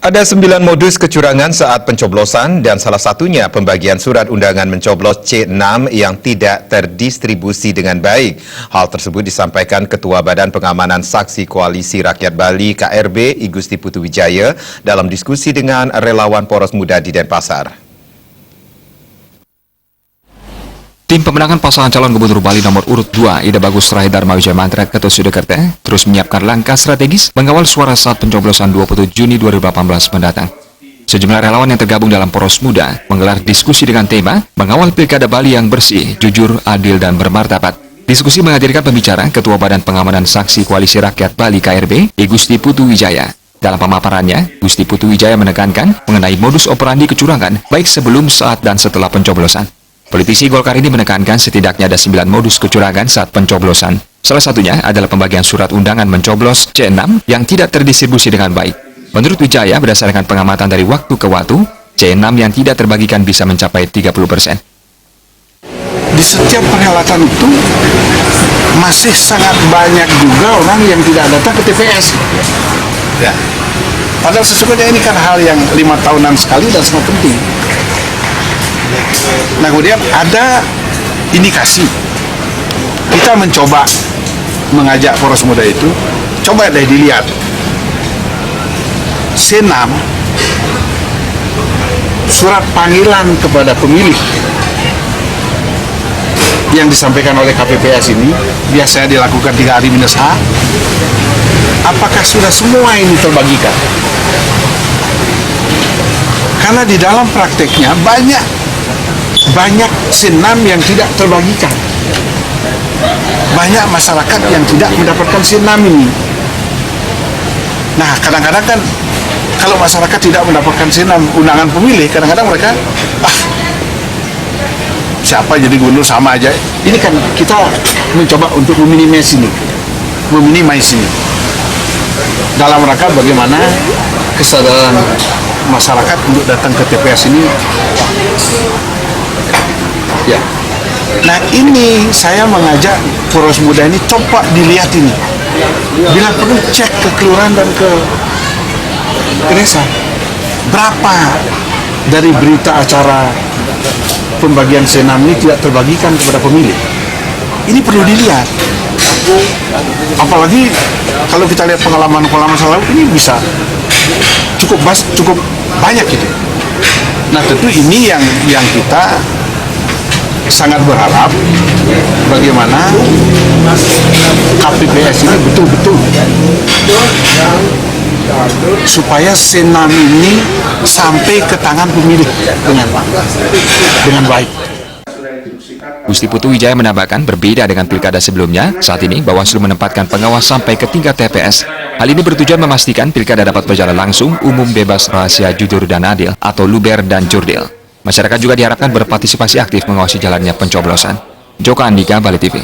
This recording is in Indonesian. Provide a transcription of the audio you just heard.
Ada 9 modus kecurangan saat pencoblosan dan salah satunya pembagian surat undangan mencoblos C6 yang tidak terdistribusi dengan baik. Hal tersebut disampaikan Ketua Badan Pengamanan Saksi Koalisi Rakyat Bali KRB I Gusti Putu Wijaya dalam diskusi dengan relawan Poros Muda di Denpasar. Tim pemenangan pasangan calon Gubernur Bali nomor urut 2, Ida Bagus Rahi Dharma Wijaya Mantra Ketua Sudekerte, terus menyiapkan langkah strategis mengawal suara saat pencoblosan 27 Juni 2018 mendatang. Sejumlah relawan yang tergabung dalam Poros Muda menggelar diskusi dengan tema mengawal Pilkada Bali yang bersih, jujur, adil, dan bermartabat. Diskusi menghadirkan pembicara Ketua Badan Pengamanan Saksi Koalisi Rakyat Bali KRB, I Gusti Putu Wijaya. Dalam pemaparannya, Gusti Putu Wijaya menekankan mengenai modus operandi kecurangan baik sebelum, saat, dan setelah pencoblosan. Politisi Golkar ini menekankan setidaknya ada 9 modus kecurangan saat pencoblosan. Salah satunya adalah pembagian surat undangan mencoblos C6 yang tidak terdistribusi dengan baik. Menurut Wijaya, berdasarkan pengamatan dari waktu ke waktu, C6 yang tidak terbagikan bisa mencapai 30%. Di setiap perhelatan itu masih sangat banyak juga orang yang tidak datang ke TPS. Ya. Padahal sesungguhnya ini kan hal yang 5 tahunan sekali dan sangat penting. Nah, kemudian ada indikasi kita mencoba mengajak Poros Muda itu, coba deh dilihat C6 surat panggilan kepada pemilih yang disampaikan oleh KPPS ini biasanya dilakukan 3 hari minus H. Apakah sudah semua ini terbagikan? Karena di dalam prakteknya banyak C6 yang tidak terbagikan. Banyak masyarakat yang tidak mendapatkan C6 ini. Nah, kadang-kadang kan kalau masyarakat tidak mendapatkan C6 undangan pemilih, kadang-kadang mereka siapa jadi gubernur sama aja. Ini kan kita mencoba untuk meminimais ini dalam rangka bagaimana kesadaran masyarakat untuk datang ke TPS ini. Ya. Nah, ini saya mengajak Poros Muda ini coba dilihat ini. Bila perlu cek ke kelurahan dan ke desa. Berapa dari berita acara pembagian C6 ini tidak terbagikan kepada pemilih? Ini perlu dilihat. Apalagi kalau kita lihat pengalaman-pengalaman selalu ini bisa cukup banyak gitu. Nah, tentu ini yang kita sangat berharap bagaimana KPPS ini betul-betul supaya C6 ini sampai ke tangan pemilih dengan baik. Gusti Putu Wijaya menambahkan berbeda dengan pilkada sebelumnya, saat ini Bawaslu menempatkan pengawas sampai ke tingkat TPS. Hal ini bertujuan memastikan pilkada dapat berjalan langsung, umum, bebas, rahasia, jujur, dan adil, atau luber dan jurdil. Masyarakat juga diharapkan berpartisipasi aktif mengawasi jalannya pencoblosan. Joko Andika, Bali TV.